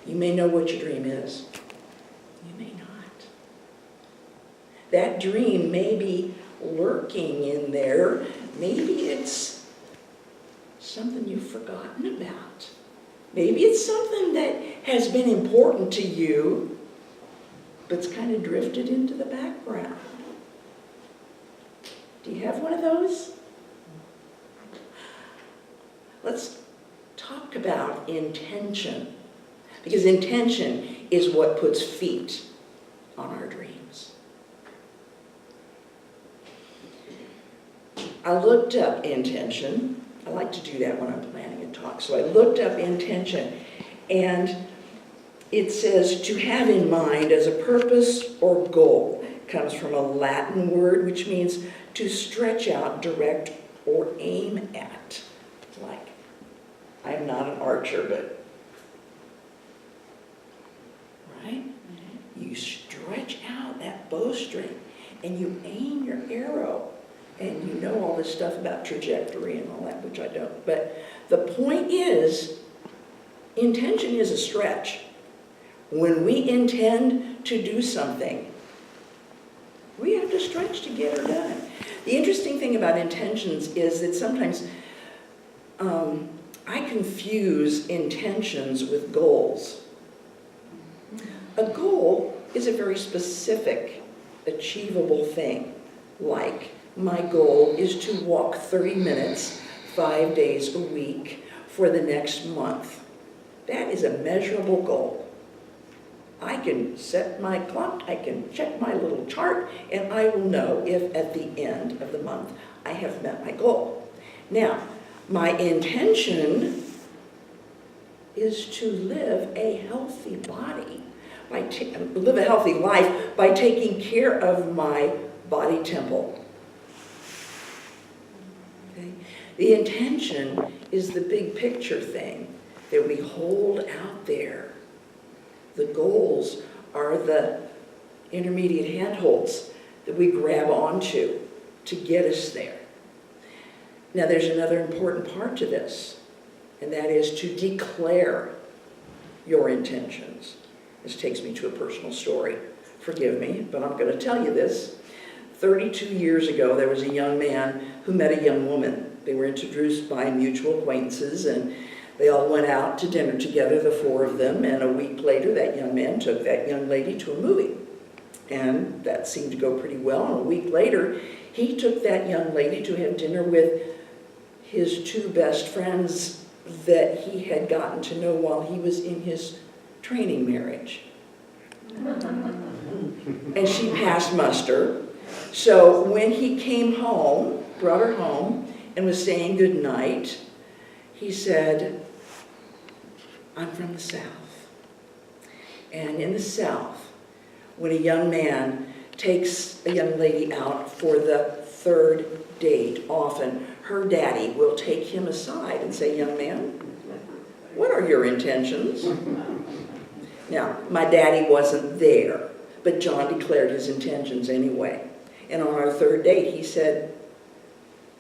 You may know what your dream is. You may not. That dream may be lurking in there. Maybe it's something you've forgotten about. Maybe it's something that has been important to you, but it's kind of drifted into the background. Do you have one of those? Let's talk about intention, because intention is what puts feet on our dreams. I looked up intention. I like to do that when I'm planning a talk. So I looked up intention, and it says to have in mind as a purpose or goal. It comes from a Latin word which means to stretch out, direct, or aim at. It's like, I'm not an archer, but, right? You stretch out that bowstring and you aim your arrow. And you know all this stuff about trajectory and all that, which I don't. But the point is, intention is a stretch. When we intend to do something, we have to stretch to get her done. The interesting thing about intentions is that sometimes I confuse intentions with goals. A goal is a very specific, achievable thing, like my goal is to walk 30 minutes, 5 days a week for the next month. That is a measurable goal. I can set my clock, I can check my little chart, and I will know if at the end of the month I have met my goal. Now, my intention is to live a healthy body, live a healthy life by taking care of my body temple. Okay? The intention is the big picture thing that we hold out there. The goals are the intermediate handholds that we grab onto to get us there. Now there's another important part to this, and that is to declare your intentions. This takes me to a personal story. Forgive me, but I'm going to tell you this. 32 years ago, there was a young man who met a young woman. They were introduced by mutual acquaintances, and they all went out to dinner together, the four of them, and a week later, that young man took that young lady to a movie. And that seemed to go pretty well, and a week later, he took that young lady to have dinner with his two best friends that he had gotten to know while he was in his training marriage. And she passed muster. So when he came home, brought her home, and was saying goodnight, he said, I'm from the South. And in the South, when a young man takes a young lady out for the third date, often her daddy will take him aside and say, young man, what are your intentions? Now, my daddy wasn't there, but John declared his intentions anyway. And on our third date, he said,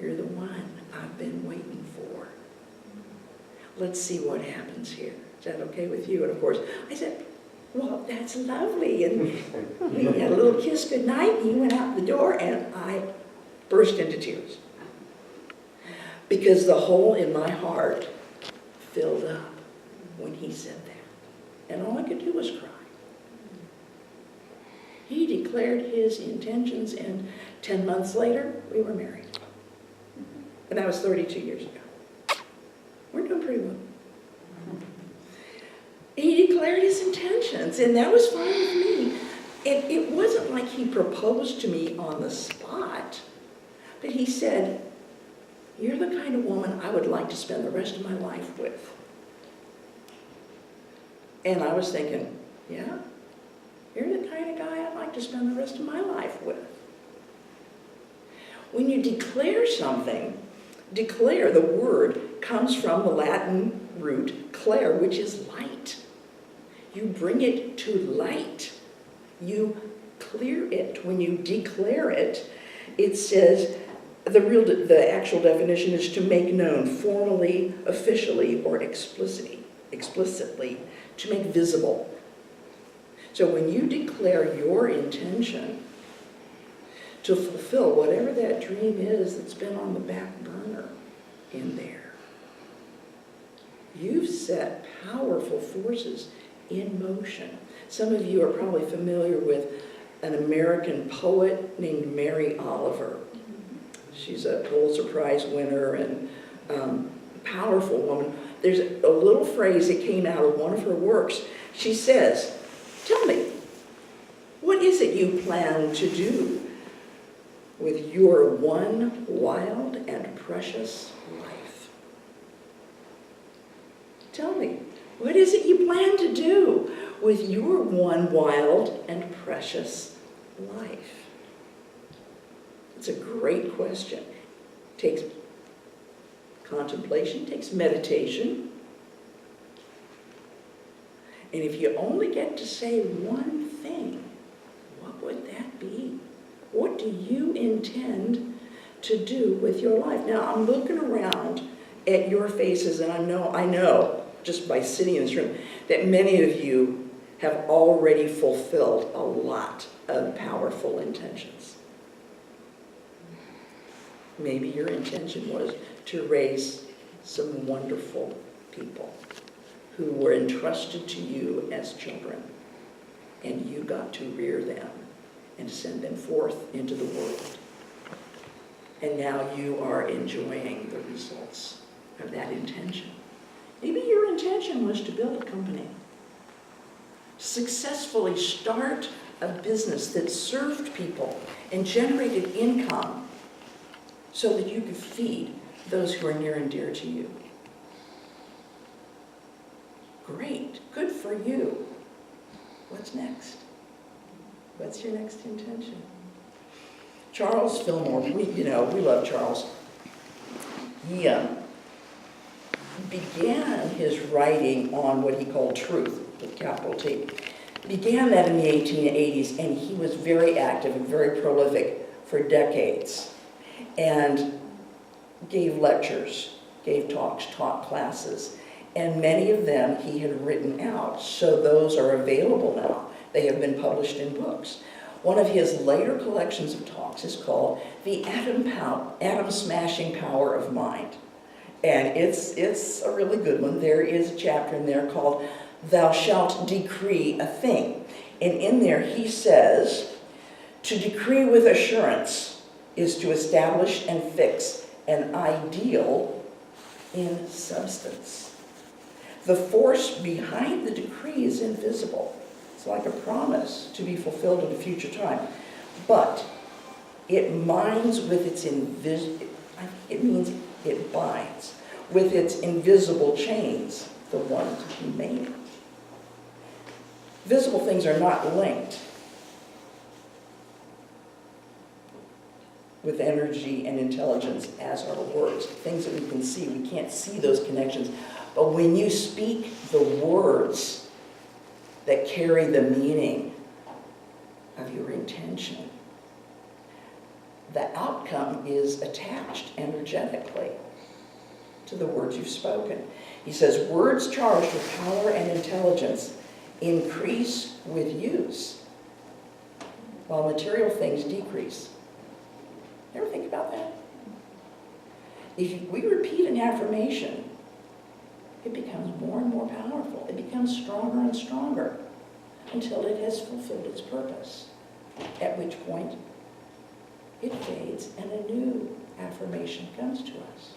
you're the one I've been waiting for. Let's see what happens here. Is that okay with you? And of course, I said, well, that's lovely. And we had a little kiss goodnight, and he went out the door, and I burst into tears. Because the hole in my heart filled up when he said that. And all I could do was cry. He declared his intentions, and 10 months later, we were married. And that was 32 years ago. We're doing pretty well. He declared his intentions, and that was fine with me. And it wasn't like he proposed to me on the spot, but he said, you're the kind of woman I would like to spend the rest of my life with. And I was thinking, yeah, you're the kind of guy I'd like to spend the rest of my life with. When you declare something, declare, the word comes from the Latin root clare, which is light. You bring it to light. You clear it. When you declare it, it says, the actual definition is to make known formally, officially, or explicitly. explicitly, to make visible. So when you declare your intention to fulfill whatever that dream is that's been on the back burner in there, you've set powerful forces in motion. Some of you are probably familiar with an American poet named Mary Oliver. She's a Pulitzer Prize winner and powerful woman. There's a little phrase that came out of one of her works. She says, "Tell me, what is it you plan to do with your one wild and precious life? Tell me, what is it you plan to do with your one wild and precious life?" It's a great question. It takes contemplation, takes meditation. And if you only get to say one thing, what would that be? What do you intend to do with your life? Now, I'm looking around at your faces, and I know, just by sitting in this room, that many of you have already fulfilled a lot of powerful intentions. Maybe your intention was to raise some wonderful people who were entrusted to you as children, and you got to rear them and send them forth into the world. And now you are enjoying the results of that intention. Maybe your intention was to build a company, successfully start a business that served people and generated income so that you could feed those who are near and dear to you. Great, good for you. What's next? What's your next intention? Charles Fillmore, we love Charles. He began his writing on what he called truth, with capital T. Began that in the 1880s, and he was very active and very prolific for decades, and gave lectures, gave talks, taught classes, and many of them he had written out, so those are available now. They have been published in books. One of his later collections of talks is called The Atom-Smashing Power of Mind. And it's a really good one. There is a chapter in there called Thou Shalt Decree a Thing. And in there he says, to decree with assurance is to establish and fix an ideal in substance. The force behind the decree is invisible. It's like a promise to be fulfilled in a future time. But it binds with its it binds with its invisible chains the one who made it. Visible things are not linked with energy and intelligence as are words. Things that we can see, we can't see those connections. But when you speak the words that carry the meaning of your intention, the outcome is attached energetically to the words you've spoken. He says, words charged with power and intelligence increase with use, while material things decrease. Ever think about that? If we repeat an affirmation, it becomes more and more powerful. It becomes stronger and stronger until it has fulfilled its purpose, at which point it fades and a new affirmation comes to us.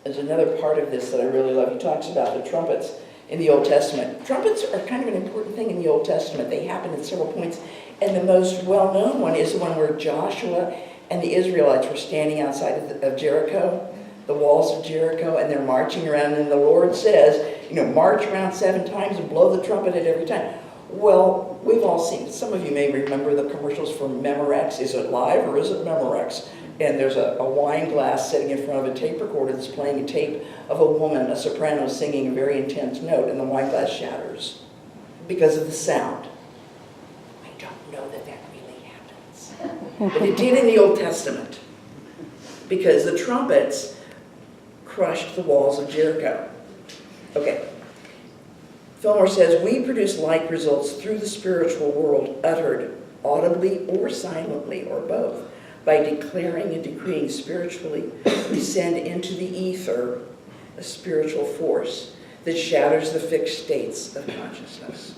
There's another part of this that I really love. He talks about the trumpets in the Old Testament. Trumpets are kind of an important thing in the Old Testament. They happen at several points. And the most well-known one is the one where Joshua and the Israelites were standing outside of Jericho, the walls of Jericho, and they're marching around. And the Lord says, march around 7 times and blow the trumpet at every time. Well, we've all seen, some of you may remember the commercials for Memorex. Is it live or is it Memorex? And there's a wine glass sitting in front of a tape recorder that's playing a tape of a woman, a soprano, singing a very intense note, and the wine glass shatters because of the sound. I don't know that really happens. But it did in the Old Testament, because the trumpets crushed the walls of Jericho. Okay. Fillmore says, we produce like results through the spiritual world, uttered audibly or silently, or both, by declaring and decreeing spiritually. We send into the ether a spiritual force that shatters the fixed states of consciousness.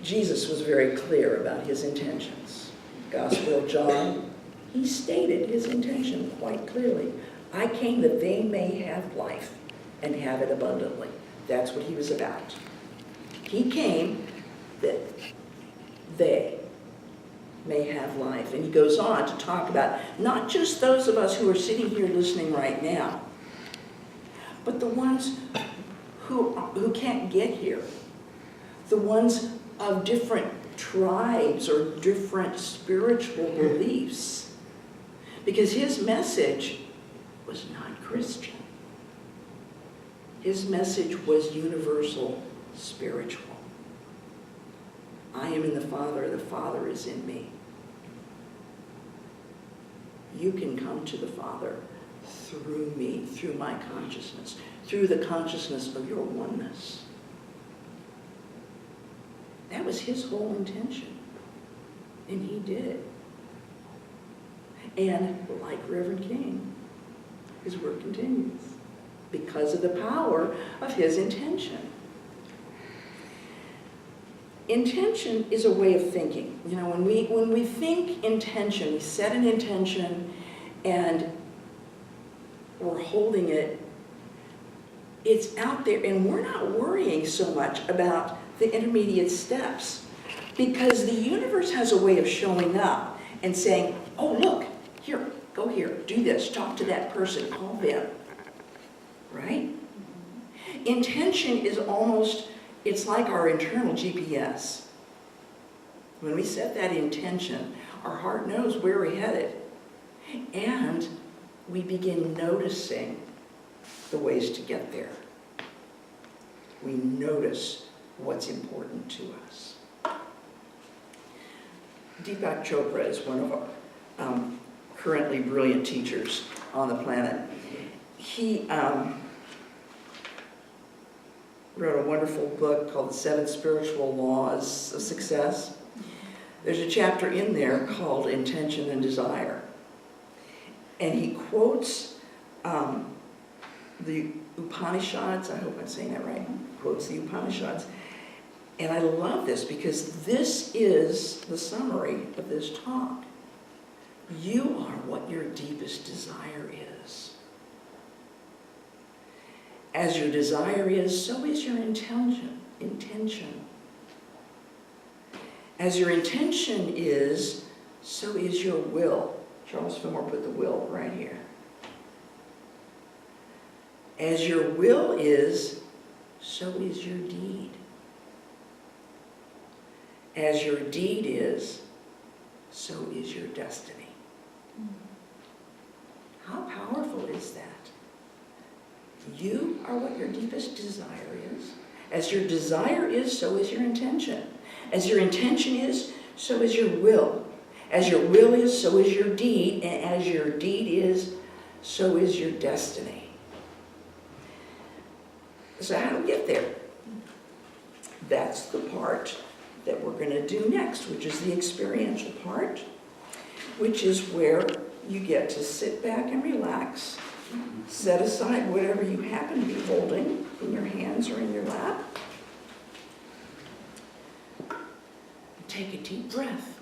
Jesus was very clear about his intentions. Gospel of John, he stated his intention quite clearly. I came that they may have life and have it abundantly. That's what he was about. He came that they may have life. And he goes on to talk about not just those of us who are sitting here listening right now, but the ones who can't get here, the ones of different tribes or different spiritual beliefs, because his message was not Christian. His message was universal spiritual. I am in the Father is in me. You can come to the Father through me, through my consciousness, through the consciousness of your oneness. That was his whole intention, and he did it. And like Reverend King, his work continues because of the power of his intention. Intention is a way of thinking. You know, when we think intention, we set an intention and we're holding it, it's out there, and we're not worrying so much about the intermediate steps, because the universe has a way of showing up and saying, oh, look, here, go here, do this, talk to that person, call them, right? Intention is almost, it's like our internal GPS. When we set that intention, our heart knows where we're headed, and we begin noticing the ways to get there. We notice what's important to us. Deepak Chopra is one of our currently brilliant teachers on the planet. He wrote a wonderful book called The 7 Spiritual Laws of Success. There's a chapter in there called Intention and Desire. And he quotes the Upanishads, I hope I'm saying that right, quotes the Upanishads. And I love this because this is the summary of this talk. You are what your deepest desire is. As your desire is, so is your intention. As your intention is, so is your will. Charles Fillmore put the will right here. As your will is, so is your deed. As your deed is, so is your destiny. How powerful is that? You are what your deepest desire is. As your desire is, so is your intention. As your intention is, so is your will. As your will is, so is your deed. And as your deed is, so is your destiny. So how do we get there? That's the part that we're going to do next, which is the experiential part, which is where you get to sit back and relax, set aside whatever you happen to be holding in your hands or in your lap, and take a deep breath.